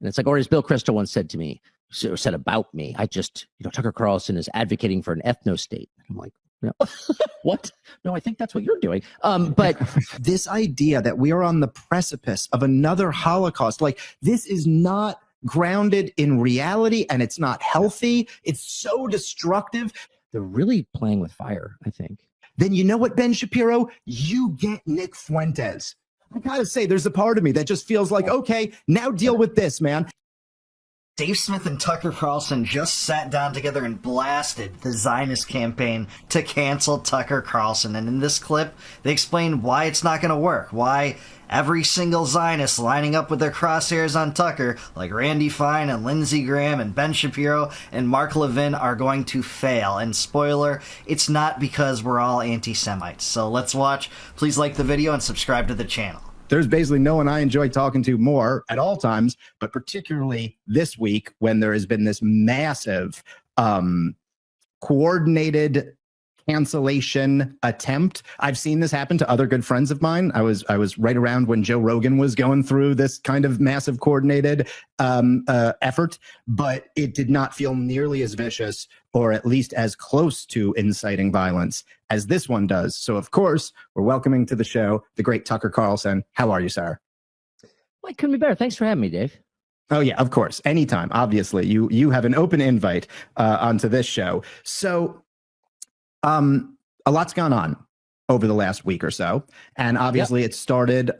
And it's like, or as Bill Kristol once said to me, said about me, Tucker Carlson is advocating for an ethno-state. I'm like, what? No, I think that's what you're doing. But this idea that we are on the precipice of another Holocaust, like this is not grounded in reality and it's not healthy. It's so destructive. They're really playing with fire, I think. Then you know what, Ben Shapiro? You get Nick Fuentes. I gotta say, there's a part of me that just feels like, okay, now deal with this, man. Dave Smith and Tucker Carlson just sat down together and blasted the Zionist campaign to cancel Tucker Carlson. And in this clip, they explain why it's not going to work, why every single Zionist lining up with their crosshairs on Tucker, like Randy Fine and Lindsey Graham and Ben Shapiro and Mark Levin, are going to fail. And spoiler, it's not because we're all anti-Semites. So let's watch. Please like the video and subscribe to the channel. There's basically no one I enjoy talking to more at all times, but particularly this week when there has been this massive coordinated cancellation attempt. I've seen this happen to other good friends of mine. I was right around when Joe Rogan was going through this kind of massive coordinated effort, but it did not feel nearly as vicious or at least as close to inciting violence as this one does. So, of course, we're welcoming to the show the great Tucker Carlson. How are you, sir? Well, it couldn't be better. Thanks for having me, Dave. Oh, yeah, of course. Anytime. Obviously, you have an open invite onto this show. So a lot's gone on over the last week or so. And obviously it started,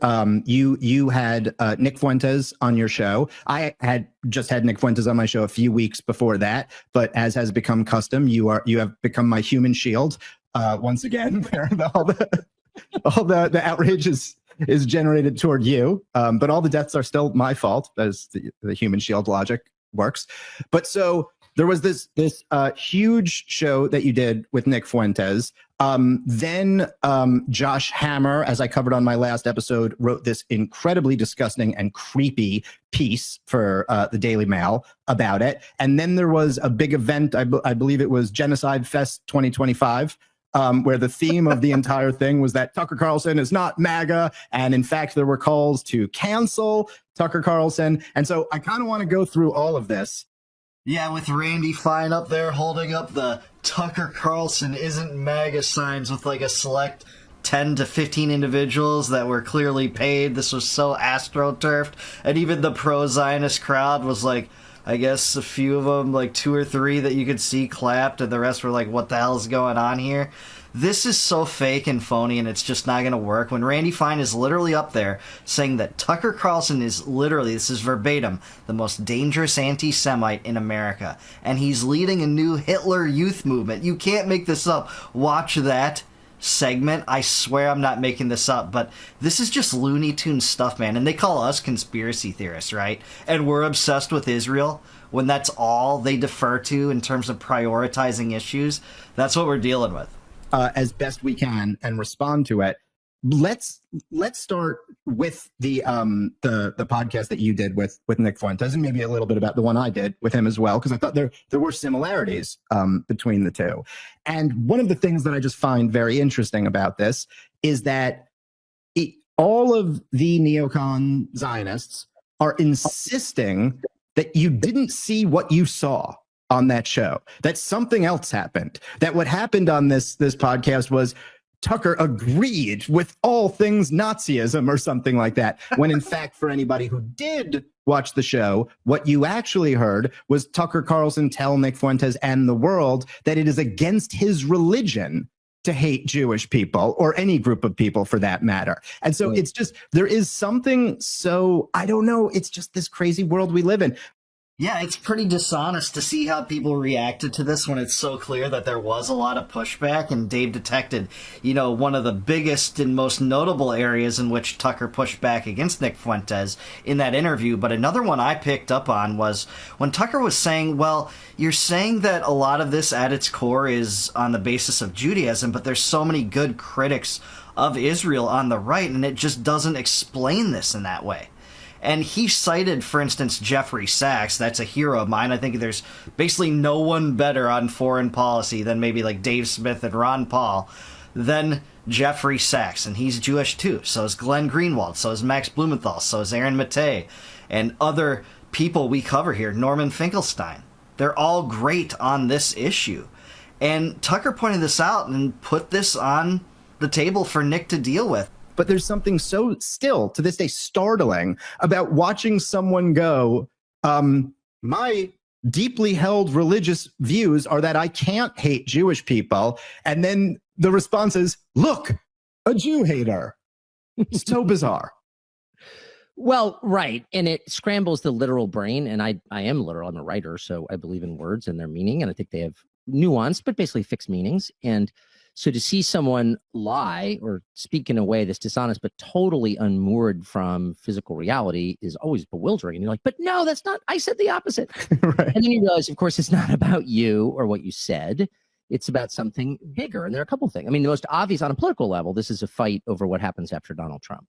you had Nick Fuentes on your show. I had just had Nick Fuentes on my show a few weeks before that, but as has become custom, you have become my human shield. Once again, where all the outrage is generated toward you. But all the deaths are still my fault, as the human shield logic works. But so there was this huge show that you did with Nick Fuentes. Then Josh Hammer, as I covered on my last episode, wrote this incredibly disgusting and creepy piece for the Daily Mail about it. And then there was a big event, I believe it was Genocide Fest 2025, where the theme of the entire thing was that Tucker Carlson is not MAGA. And in fact, there were calls to cancel Tucker Carlson. And so I kind of want to go through all of this. Yeah, with Randy Fine up there holding up the Tucker Carlson isn't MAGA signs with like a select 10 to 15 individuals that were clearly paid. This was so astroturfed. And even the pro-Zionist crowd was like, I guess a few of them, like 2 or 3 that you could see clapped, and the rest were like, what the hell is going on here? This is so fake and phony, and it's just not going to work. When Randy Fine is literally up there saying that Tucker Carlson is literally, this is verbatim, the most dangerous anti-Semite in America, and he's leading a new Hitler Youth movement. You can't make this up. Watch that segment. I swear I'm not making this up, but this is just Looney Tunes stuff, man. And they call us conspiracy theorists, right? And we're obsessed with Israel when that's all they defer to in terms of prioritizing issues. That's what we're dealing with. As best we can and respond to it. Let's start with the podcast that you did with Nick Fuentes, and maybe a little bit about the one I did with him as well, because I thought there were similarities between the two. And one of the things that I just find very interesting about this is that all of the neocon Zionists are insisting that you didn't see what you saw on that show, that something else happened, that what happened on this podcast was Tucker agreed with all things Nazism or something like that, when in fact, for anybody who did watch the show, what you actually heard was Tucker Carlson tell Nick Fuentes and the world that it is against his religion to hate Jewish people, or any group of people for that matter. And so it's just, there is something so, I don't know, it's just this crazy world we live in. Yeah, it's pretty dishonest to see how people reacted to this when it's so clear that there was a lot of pushback, and Dave detected, one of the biggest and most notable areas in which Tucker pushed back against Nick Fuentes in that interview. But another one I picked up on was when Tucker was saying, well, you're saying that a lot of this at its core is on the basis of Judaism, but there's so many good critics of Israel on the right, and it just doesn't explain this in that way. And he cited, for instance, Jeffrey Sachs. That's a hero of mine. I think there's basically no one better on foreign policy than maybe like Dave Smith and Ron Paul than Jeffrey Sachs. And he's Jewish too. So is Glenn Greenwald. So is Max Blumenthal. So is Aaron Mattei. And other people we cover here, Norman Finkelstein. They're all great on this issue. And Tucker pointed this out and put this on the table for Nick to deal with. But there's something so still to this day startling about watching someone go, my deeply held religious views are that I can't hate Jewish people. And then the response is, look, a Jew hater. So bizarre. Well, right. And it scrambles the literal brain. And I am literal. I'm a writer, so I believe in words and their meaning. And I think they have nuanced, but basically fixed meanings. And so to see someone lie or speak in a way that's dishonest, but totally unmoored from physical reality is always bewildering. And you're like, but no, that's not, I said the opposite. Right. And then you realize, of course, it's not about you or what you said. It's about something bigger. And there are a couple of things. I mean, the most obvious on a political level, this is a fight over what happens after Donald Trump.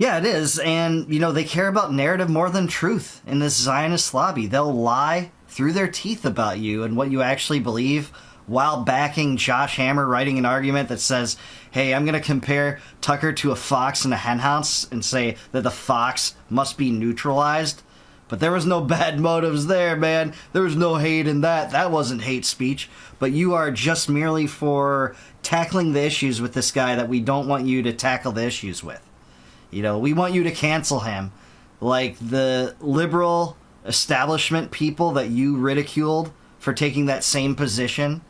Yeah, it is. And, they care about narrative more than truth in this Zionist lobby. They'll lie through their teeth about you and what you actually believe while backing Josh Hammer writing an argument that says, hey, I'm going to compare Tucker to a fox in a henhouse and say that the fox must be neutralized. But there was no bad motives there, man. There was no hate in that. That wasn't hate speech. But you are just merely for tackling the issues with this guy that we don't want you to tackle the issues with. We want you to cancel him. Like the liberal establishment people that you ridiculed for taking that same position,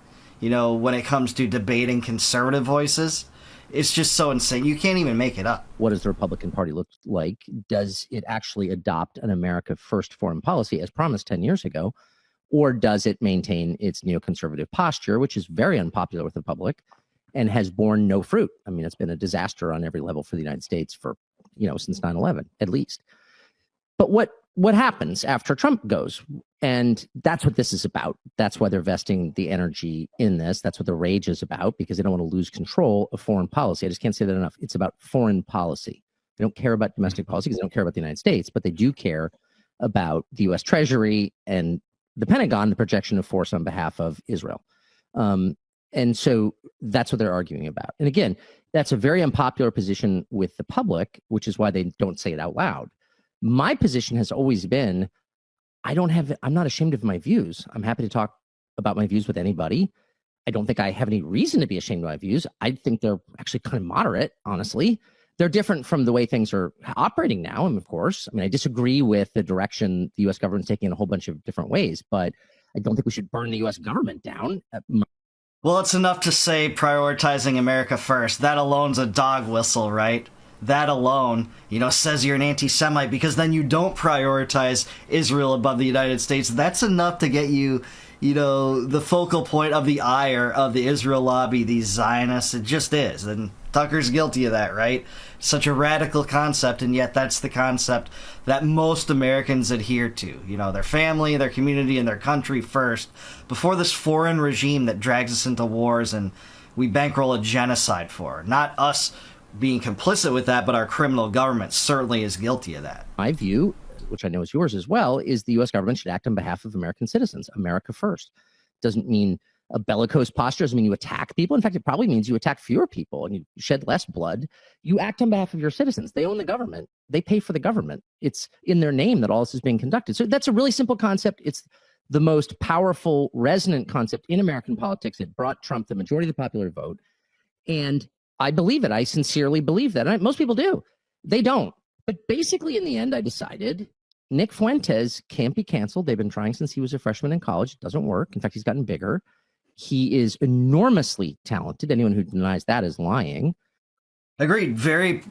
when it comes to debating conservative voices. It's just so insane. You can't even make it up. What does the Republican Party look like? Does it actually adopt an America First foreign policy as promised 10 years ago? Or does it maintain its neoconservative posture, which is very unpopular with the public and has borne no fruit? I mean, it's been a disaster on every level for the United States for, since 9/11, at least. But what happens after Trump goes? And that's what this is about. That's why they're vesting the energy in this. That's what the rage is about, because they don't want to lose control of foreign policy. I just can't say that enough. It's about foreign policy. They don't care about domestic policy because they don't care about the United States, but they do care about the U.S. Treasury and the Pentagon, the projection of force on behalf of Israel. And so that's what they're arguing about. And again, that's a very unpopular position with the public, which is why they don't say it out loud. My position has always been, I'm not ashamed of my views. I'm happy to talk about my views with anybody. I don't think I have any reason to be ashamed of my views. I think they're actually kind of moderate, honestly. They're different from the way things are operating now. And of course, I disagree with the direction the U.S. government's taking in a whole bunch of different ways, but I don't think we should burn the U.S. government down. Well, it's enough to say prioritizing America first. That alone's a dog whistle, right? That alone, says you're an anti-Semite because then you don't prioritize Israel above the United States. That's enough to get you, the focal point of the ire of the Israel lobby, these Zionists. It just is. And Tucker's guilty of that, right? Such a radical concept, and yet that's the concept that most Americans adhere to. Their family, their community, and their country first, before this foreign regime that drags us into wars and we bankroll a genocide for. Not us being complicit with that, but our criminal government certainly is guilty of that. My view, which I know is yours as well, is the U.S. government should act on behalf of American citizens. America first. Doesn't mean a bellicose posture. Doesn't mean you attack people. In fact, it probably means you attack fewer people and you shed less blood. You act on behalf of your citizens. They own the government. They pay for the government. It's in their name that all this is being conducted. So that's a really simple concept. It's the most powerful, resonant concept in American politics. It brought Trump the majority of the popular vote. And I believe it. I sincerely believe that. And most people do. They don't. But basically, in the end, I decided Nick Fuentes can't be canceled. They've been trying since he was a freshman in college. It doesn't work. In fact, he's gotten bigger. He is enormously talented. Anyone who denies that is lying. Agreed. Very,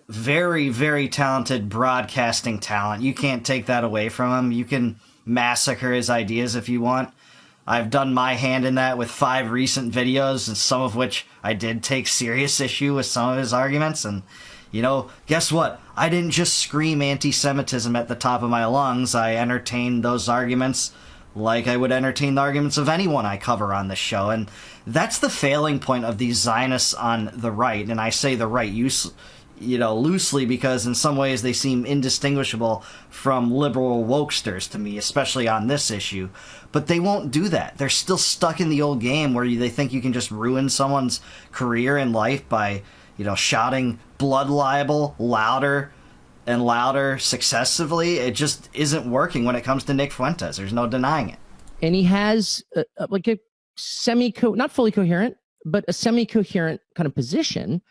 very, very talented broadcasting talent. You can't take that away from him. You can massacre his ideas if you want. I've done my hand in that with 5 recent videos, and some of which I did take serious issue with some of his arguments. And, guess what? I didn't just scream anti-Semitism at the top of my lungs. I entertained those arguments like I would entertain the arguments of anyone I cover on this show. And that's the failing point of these Zionists on the right. And I say the right loosely because in some ways they seem indistinguishable from liberal wokesters to me, especially on this issue. But they won't do that. They're still stuck in the old game where they think you can just ruin someone's career in life by, shouting blood libel louder and louder successively. It just isn't working when it comes to Nick Fuentes. There's no denying it. And he has like a not fully coherent, but a semi-coherent kind of position.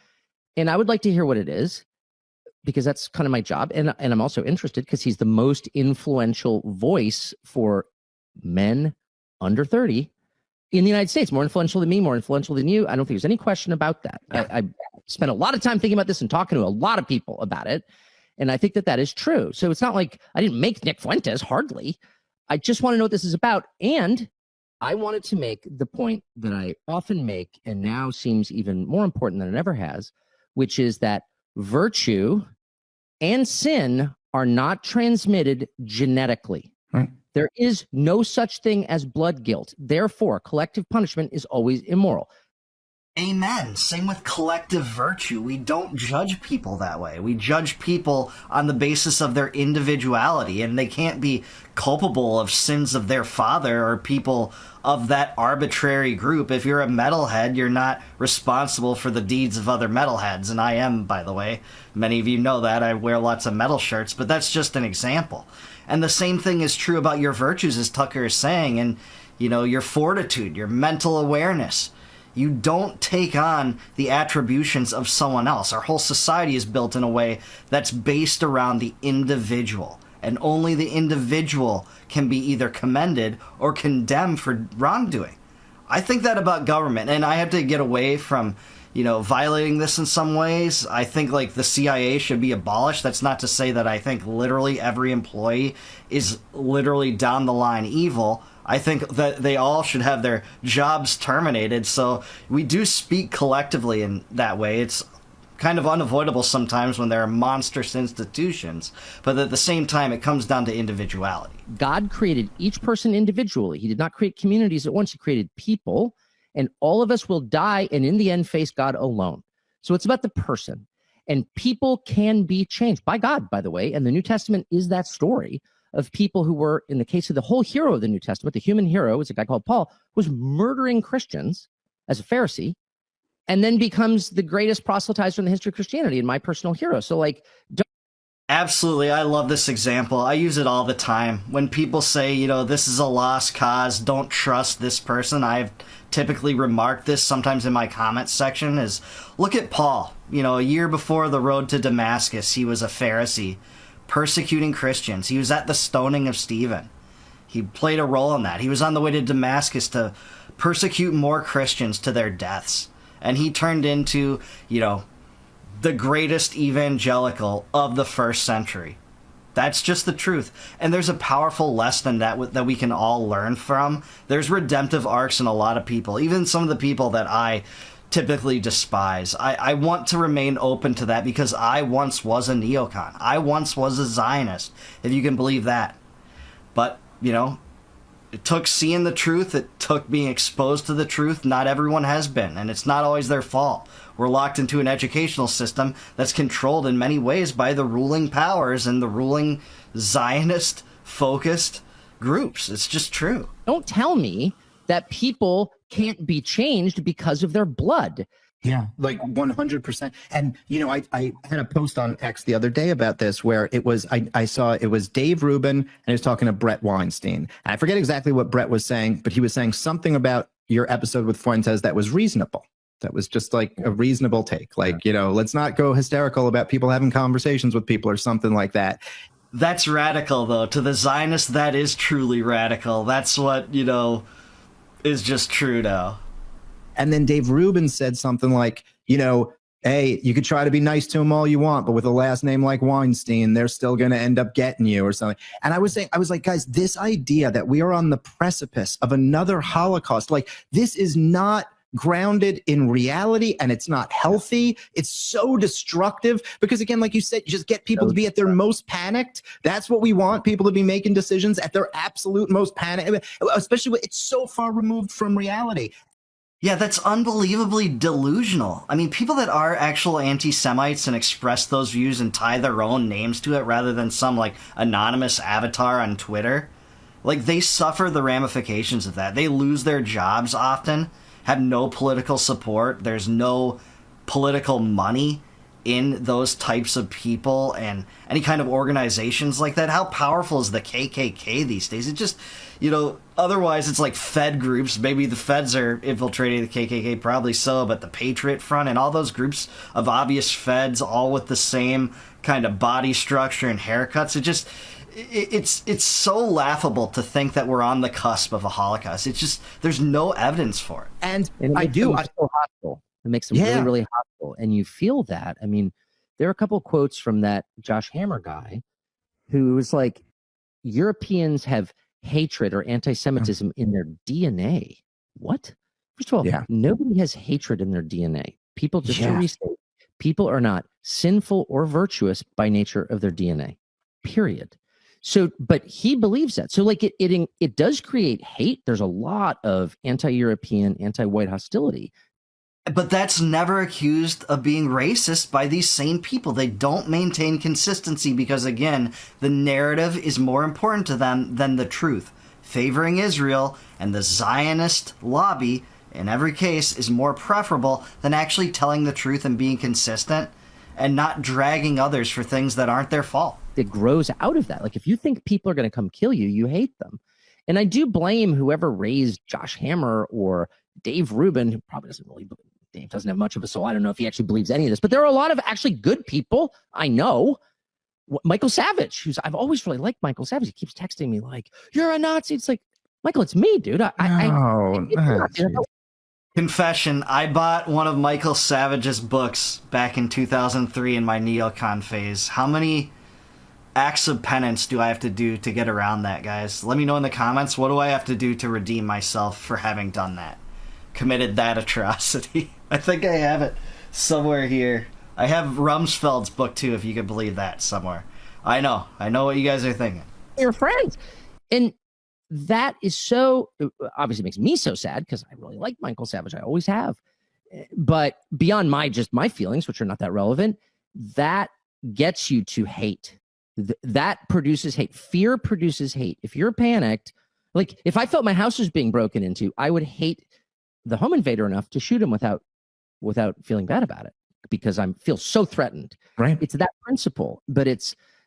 And I would like to hear what it is, because that's kind of my job. And I'm also interested because he's the most influential voice for men under 30 in the United States. More influential than me, more influential than you. I don't think there's any question about that. I spent a lot of time thinking about this and talking to a lot of people about it. And I think that is true. So it's not like I didn't make Nick Fuentes, hardly. I just want to know what this is about. And I wanted to make the point that I often make, and now seems even more important than it ever has, which is that virtue and sin are not transmitted genetically. Right. There is no such thing as blood guilt. Therefore, collective punishment is always immoral. Amen. Same with collective virtue. We don't judge people that way. We judge people on the basis of their individuality, and they can't be culpable of sins of their father or people of that arbitrary group. If you're a metalhead, you're not responsible for the deeds of other metalheads, and I am, by the way. Many of you know that. I wear lots of metal shirts, but that's just an example. And the same thing is true about your virtues, as Tucker is saying, and, your fortitude, your mental awareness. You don't take on the attributions of someone else. Our whole society is built in a way that's based around the individual, and only the individual can be either commended or condemned for wrongdoing. I think that about government, and I have to get away from, violating this in some ways. I think like the CIA should be abolished. That's not to say that I think literally every employee is literally down the line evil. I think that they all should have their jobs terminated. So we do speak collectively in that way. It's kind of unavoidable sometimes when there are monstrous institutions, but at the same time, it comes down to individuality. God created each person individually. He did not create communities at once. He created people, and all of us will die and in the end face God alone. So it's about the person, and people can be changed by God, by the way. And the New Testament is that story of people who were, in the case of the whole hero of the New Testament, the human hero is a guy called Paul, was murdering Christians as a Pharisee, and then becomes the greatest proselytizer in the history of Christianity and my personal hero. So Absolutely. I love this example. I use it all the time. When people say, this is a lost cause, don't trust this person, I've typically remarked this sometimes in my comments section, is look at Paul. A year before the road to Damascus, he was a Pharisee persecuting Christians. He was at the stoning of Stephen. He played a role in that. He was on the way to Damascus to persecute more Christians to their deaths. And he turned into, the greatest evangelical of the first century. That's just the truth. And there's a powerful lesson that we can all learn from. There's redemptive arcs in a lot of people, even some of the people that I typically despise. I want to remain open to that because I once was a neocon. I once was a Zionist, if you can believe that. But, it took seeing the truth. It took being exposed to the truth. Not everyone has been, and it's not always their fault. We're locked into an educational system that's controlled in many ways by the ruling powers and the ruling Zionist-focused groups. It's just true. don't tell me that people can't be changed because of their blood. Yeah, like 100%. And, I had a post on X the other day about this where it was, I saw it was Dave Rubin and he was talking to Brett Weinstein. And I forget exactly what Brett was saying, but he was saying something about your episode with Fuentes that was reasonable. That was just like a reasonable take. Like, let's not go hysterical about people having conversations with people or something like that. That's radical, though. To the Zionists, that is truly radical. That's what, is just true now. And then Dave Rubin said something like, hey, you could try to be nice to them all you want, but with a last name like Weinstein, they're still going to end up getting you or something. And I was like, guys, this idea that we are on the precipice of another Holocaust, like this is not grounded in reality and it's not healthy. It's so destructive because, again, like you said, you just get people to be at their most panicked. That's what we want, people to be making decisions at their absolute most panicked, especially when it's so far removed from reality. Yeah, that's unbelievably delusional. I mean, people that are actual anti-Semites and express those views and tie their own names to it rather than some, anonymous avatar on Twitter, they suffer the ramifications of that. They lose their jobs often, have no political support, there's no political money, in those types of people and any kind of organizations like that. How powerful is the KKK these days? It just, otherwise it's like Fed groups. Maybe the Feds are infiltrating the KKK, probably so, but the Patriot Front and all those groups of obvious Feds, all with the same kind of body structure and haircuts. It's so laughable to think that we're on the cusp of a Holocaust. It's just, there's no evidence for it. And it I do. So hostile. It makes them really, really hostile. And you feel that. I mean, there are a couple of quotes from that Josh Hammer guy who was like, Europeans have hatred or anti-Semitism in their DNA. What? First of all, nobody has hatred in their DNA. People, just to restate, people are not sinful or virtuous by nature of their DNA, period. So, but he believes that. So like it does create hate. There's a lot of anti-European, anti-white hostility. But that's never accused of being racist by these same people. They don't maintain consistency because, again, the narrative is more important to them than the truth. Favoring Israel and the Zionist lobby, in every case, is more preferable than actually telling the truth and being consistent and not dragging others for things that aren't their fault. It grows out of that. Like, if you think people are going to come kill you, you hate them. And I do blame whoever raised Josh Hammer or Dave Rubin, who probably doesn't really believe. Dave doesn't have much of a soul. I don't know if he actually believes any of this, but there are a lot of actually good people I know. Michael Savage, I've always really liked Michael Savage. He keeps texting me like, "You're a Nazi." It's like, Michael, it's me, dude. Confession: I bought one of Michael Savage's books back in 2003 in my neocon phase. How many acts of penance do I have to do to get around that, guys? Let me know in the comments. What do I have to do to redeem myself for having done that? Committed that atrocity. I think I have it somewhere here. I have Rumsfeld's book too, if you could believe that, somewhere. I know what you guys are thinking. You're friends. And that is so, obviously makes me so sad because I really like Michael Savage. I always have. But beyond my feelings, which are not that relevant, that gets you to hate. That produces hate. Fear produces hate. If you're panicked, like if I felt my house was being broken into, I would hate the home invader enough to shoot him without feeling bad about it because I feel so threatened. Right. It's that principle, but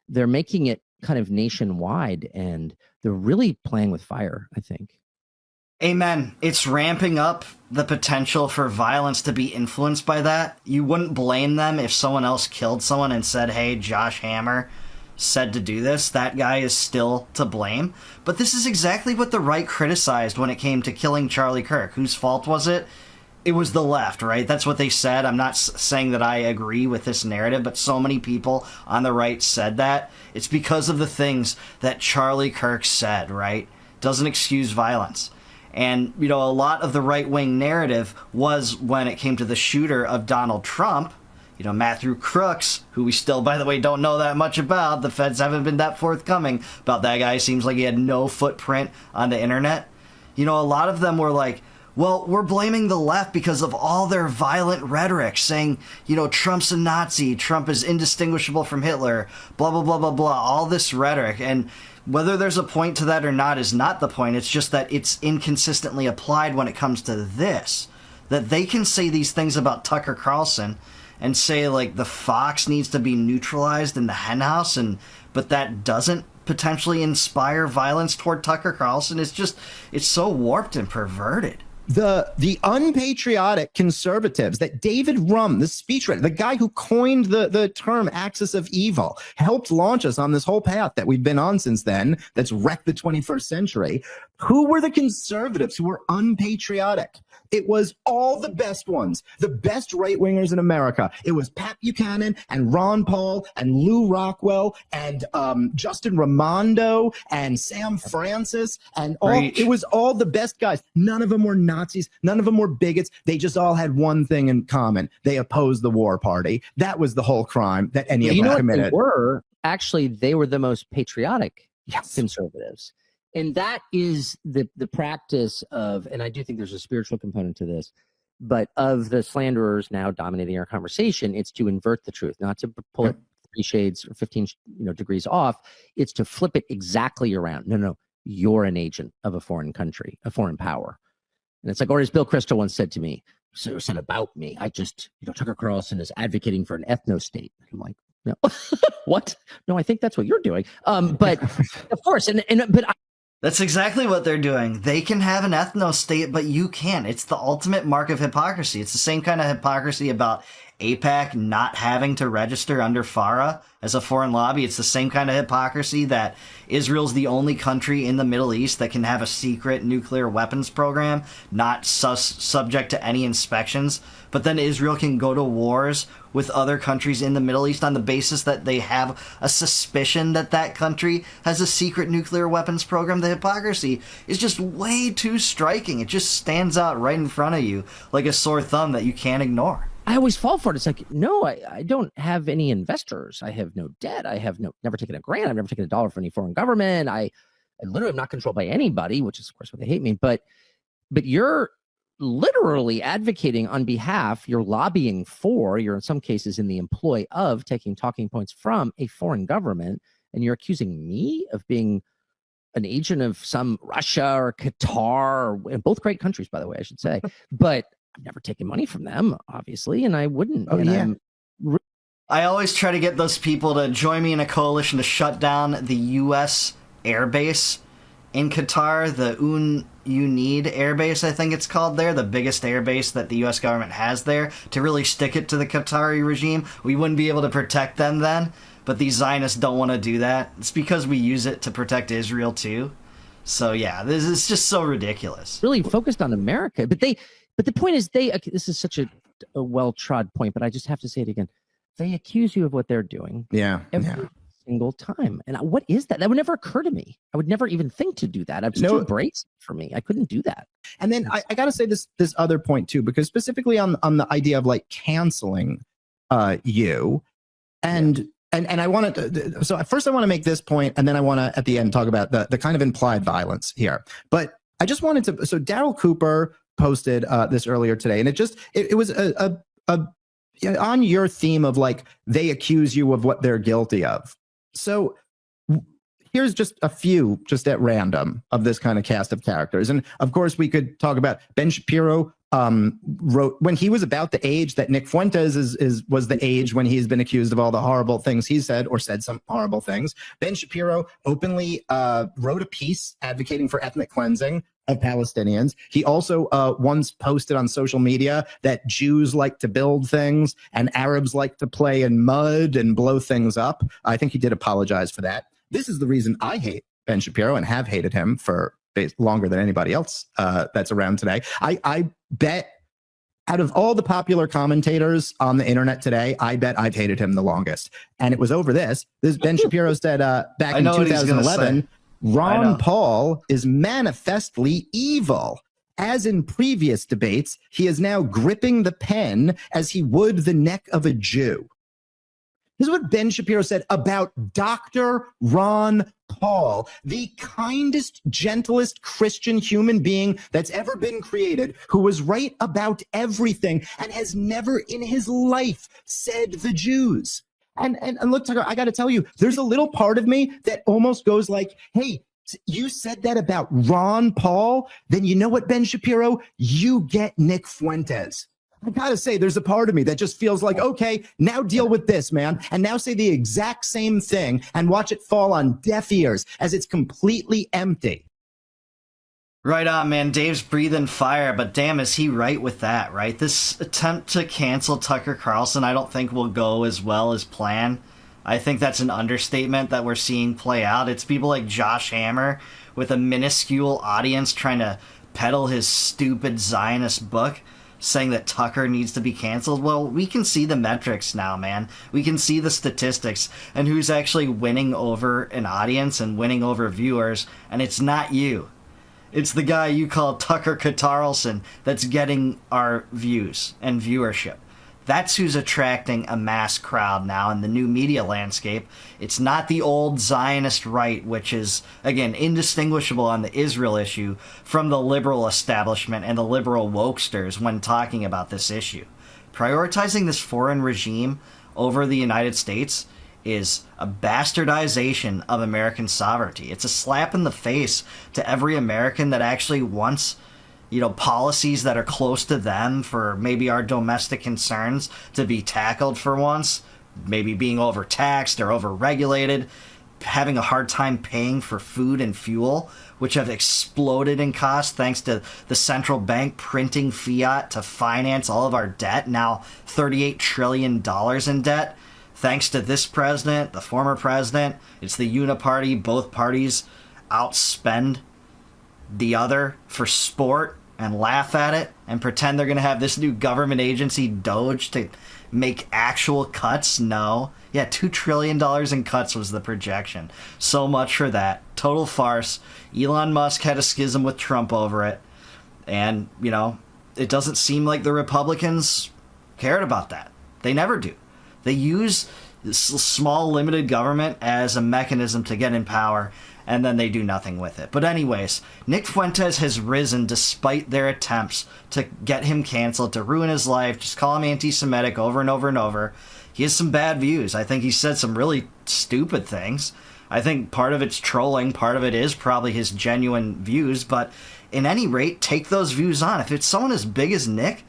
they're making it kind of nationwide and they're really playing with fire, I think. Amen. It's ramping up the potential for violence to be influenced by that. You wouldn't blame them if someone else killed someone and said, "Hey, Josh Hammer said to do this." That guy is still to blame. But this is exactly what the right criticized when it came to killing Charlie Kirk. Whose fault was it? It was the left, right? That's what they said. I'm not saying that I agree with this narrative, but so many people on the right said that. It's because of the things that Charlie Kirk said, right? Doesn't excuse violence. And, a lot of the right-wing narrative was when it came to the shooter of Donald Trump, Matthew Crooks, who we still, by the way, don't know that much about. The feds haven't been that forthcoming about that guy. Seems like he had no footprint on the internet. A lot of them were like, well, we're blaming the left because of all their violent rhetoric saying, Trump's a Nazi, Trump is indistinguishable from Hitler, blah, blah, blah, blah, blah, all this rhetoric. And whether there's a point to that or not is not the point. It's just that it's inconsistently applied when it comes to this. That they can say these things about Tucker Carlson and say, like, the fox needs to be neutralized in the henhouse, but that doesn't potentially inspire violence toward Tucker Carlson. It's so warped and perverted. The unpatriotic conservatives that David Rum, the speechwriter, the guy who coined the term axis of evil, helped launch us on this whole path that we've been on since then, that's wrecked the 21st century. Who were the conservatives who were unpatriotic? It was all the best ones, the best right-wingers in America. It was Pat Buchanan and Ron Paul and Lou Rockwell and Justin Raimondo and Sam Francis and all. It was all the best guys. None of them were Nazis. None of them were bigots. They just all had one thing in common. They opposed the war party. That was the whole crime that any of them committed. They were the most patriotic conservatives. And that is the practice of, and I do think there's a spiritual component to this, but of the slanderers now dominating our conversation, it's to invert the truth, not to pull it 3 shades or 15 degrees off. It's to flip it exactly around. No, you're an agent of a foreign country, a foreign power. And it's like, or as Bill Kristol once said to me, said about me. I just, Tucker Carlson is advocating for an ethno state. I'm like, no, what? No, I think that's what you're doing. But of course, that's exactly what they're doing. They can have an ethno state, but you can't. It's the ultimate mark of hypocrisy. It's the same kind of hypocrisy about AIPAC not having to register under FARA as a foreign lobby. It's the same kind of hypocrisy that Israel's the only country in the Middle East that can have a secret nuclear weapons program, not subject to any inspections. But then Israel can go to wars with other countries in the Middle East on the basis that they have a suspicion that that country has a secret nuclear weapons program. The hypocrisy is just way too striking. It just stands out right in front of you like a sore thumb that you can't ignore. I always fall for it. It's like, no, I don't have any investors. I have no debt. I have never taken a grant. I've never taken a dollar from any foreign government. I literally am not controlled by anybody, which is, of course, why they hate me. But you're literally advocating on behalf, you're lobbying for, you're in some cases in the employ of taking talking points from a foreign government, and you're accusing me of being an agent of some Russia or Qatar, or both great countries, by the way, I should say. But I've never taken money from them, obviously, and I wouldn't. Oh, and yeah. I always try to get those people to join me in a coalition to shut down the U.S. airbase in Qatar, the Unid airbase, I think it's called there, the biggest airbase that the U.S. government has there, to really stick it to the Qatari regime. We wouldn't be able to protect them then, but these Zionists don't want to do that. It's because we use it to protect Israel, too. So, yeah, this is just so ridiculous. Really focused on America, but the point is, this is such a well-trod point, but I just have to say it again. They accuse you of what they're doing. Every single time. And what is that? That would never occur to me. I would never even think to do that. It's too braced for me. I couldn't do that. And then I got to say this other point too, because specifically on the idea of like canceling you and I want to, so first I want to make this point, and then I want to at the end talk about the kind of implied violence here. But I just wanted to, so Daryl Cooper posted this earlier today, and it was a on your theme of like, they accuse you of what they're guilty of. So here's just a few, just at random, of this kind of cast of characters. And of course, we could talk about Ben Shapiro wrote when he was about the age that Nick Fuentes was the age when he's been accused of all the horrible things he said, or said some horrible things. Ben Shapiro openly wrote a piece advocating for ethnic cleansing of Palestinians. He also once posted on social media that Jews like to build things and Arabs like to play in mud and blow things up. I think he did apologize for that. This is the reason I hate Ben Shapiro and have hated him for longer than anybody else that's around today. I bet out of all the popular commentators on the internet today, I bet I've hated him the longest. And it was over this. This Ben Shapiro said back in 2011, Ron Paul is manifestly evil. As in previous debates, he is now gripping the pen as he would the neck of a Jew. This is what Ben Shapiro said about Dr. Ron Paul, the kindest, gentlest Christian human being that's ever been created, who was right about everything and has never in his life said the Jews. And look, Tucker, I got to tell you, there's a little part of me that almost goes like, hey, you said that about Ron Paul, then you know what, Ben Shapiro? You get Nick Fuentes. I got to say, there's a part of me that just feels like, okay, now deal with this, man. And now say the exact same thing and watch it fall on deaf ears as it's completely empty. Right on, man. Dave's breathing fire, but damn, is he right with that, right? This attempt to cancel Tucker Carlson, I don't think will go as well as planned. I think that's an understatement that we're seeing play out. It's people like Josh Hammer with a minuscule audience trying to peddle his stupid Zionist book, saying that Tucker needs to be canceled. Well, we can see the metrics now, man. We can see the statistics and who's actually winning over an audience and winning over viewers, and it's not you. It's the guy you call Tucker Carlson that's getting our views and viewership. That's who's attracting a mass crowd now in the new media landscape. It's not the old Zionist right, which is, again, indistinguishable on the Israel issue from the liberal establishment and the liberal wokesters when talking about this issue. Prioritizing this foreign regime over the United States is a bastardization of American sovereignty. It's a slap in the face to every American that actually wants, policies that are close to them for maybe our domestic concerns to be tackled for once, maybe being overtaxed or overregulated, having a hard time paying for food and fuel, which have exploded in cost thanks to the central bank printing fiat to finance all of our debt, now $38 trillion in debt. Thanks to this president, the former president, it's the uniparty. Both parties outspend the other for sport and laugh at it and pretend they're going to have this new government agency, Doge, to make actual cuts. No. Yeah, $2 trillion in cuts was the projection. So much for that. Total farce. Elon Musk had a schism with Trump over it. And, it doesn't seem like the Republicans cared about that. They never do. They use this small, limited government as a mechanism to get in power, and then they do nothing with it. But anyways, Nick Fuentes has risen despite their attempts to get him canceled, to ruin his life, just call him anti-Semitic over and over and over. He has some bad views. I think he said some really stupid things. I think part of it's trolling, part of it is probably his genuine views, but in any rate, take those views on. If it's someone as big as Nick,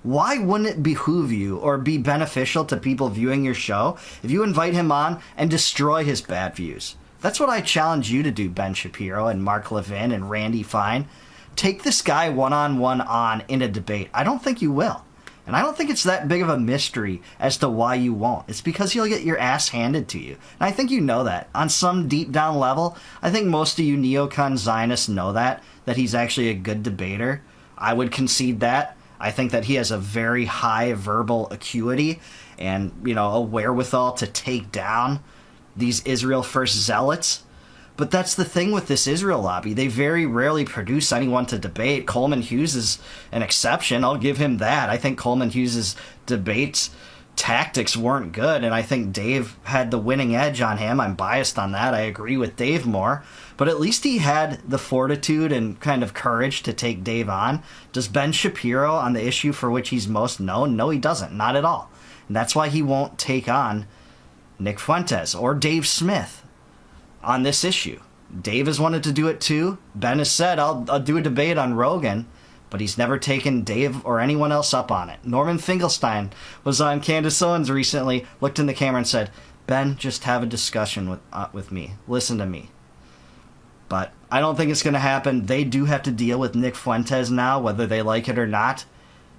why wouldn't it behoove you or be beneficial to people viewing your show if you invite him on and destroy his bad views? That's what I challenge you to do, Ben Shapiro and Mark Levin and Randy Fine. Take this guy one-on-one on in a debate. I don't think you will. And I don't think it's that big of a mystery as to why you won't. It's because you'll get your ass handed to you. And I think you know that. On some deep down level, I think most of you neocon Zionists know that he's actually a good debater. I would concede that. I think that he has a very high verbal acuity and, a wherewithal to take down these Israel First zealots. But that's the thing with this Israel lobby. They very rarely produce anyone to debate. Coleman Hughes is an exception. I'll give him that. I think Coleman Hughes' debates tactics weren't good, and I think Dave had the winning edge on him. I'm biased on that. I agree with Dave more. But at least he had the fortitude and kind of courage to take Dave on. Does Ben Shapiro on the issue for which he's most known? No, he doesn't. Not at all. And that's why he won't take on Nick Fuentes or Dave Smith on this issue. Dave has wanted to do it too. Ben has said, I'll do a debate on Rogan, but he's never taken Dave or anyone else up on it. Norman Finkelstein was on Candace Owens recently, looked in the camera and said, Ben, just have a discussion with me. Listen to me. But I don't think it's going to happen. They do have to deal with Nick Fuentes now, whether they like it or not.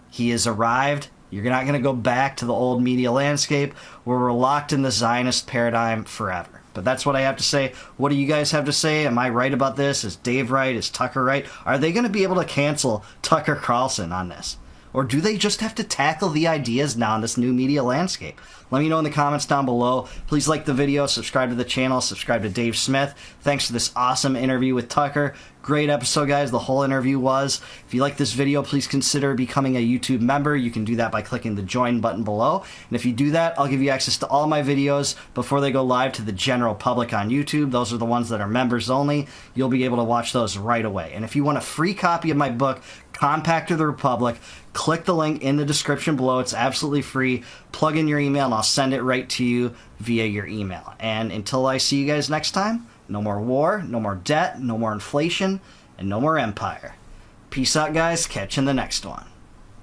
He has arrived. You're not going to go back to the old media landscape where we're locked in the Zionist paradigm forever. But that's what I have to say. What do you guys have to say? Am I right about this? Is Dave right? Is Tucker right? Are they going to be able to cancel Tucker Carlson on this? Or do they just have to tackle the ideas now in this new media landscape? Let me know in the comments down below. Please like the video, subscribe to the channel, subscribe to Dave Smith. Thanks for this awesome interview with Tucker. Great episode, guys. The whole interview was. If you like this video, please consider becoming a YouTube member. You can do that by clicking the join button below. And if you do that, I'll give you access to all my videos before they go live to the general public on YouTube. Those are the ones that are members only. You'll be able to watch those right away. And if you want a free copy of my book, Compact of the Republic, click the link in the description below. It's absolutely free. Plug in your email and I'll send it right to you via your email. And until I see you guys next time, no more war, no more debt, no more inflation, and no more empire. Peace out, guys. Catch you in the next one.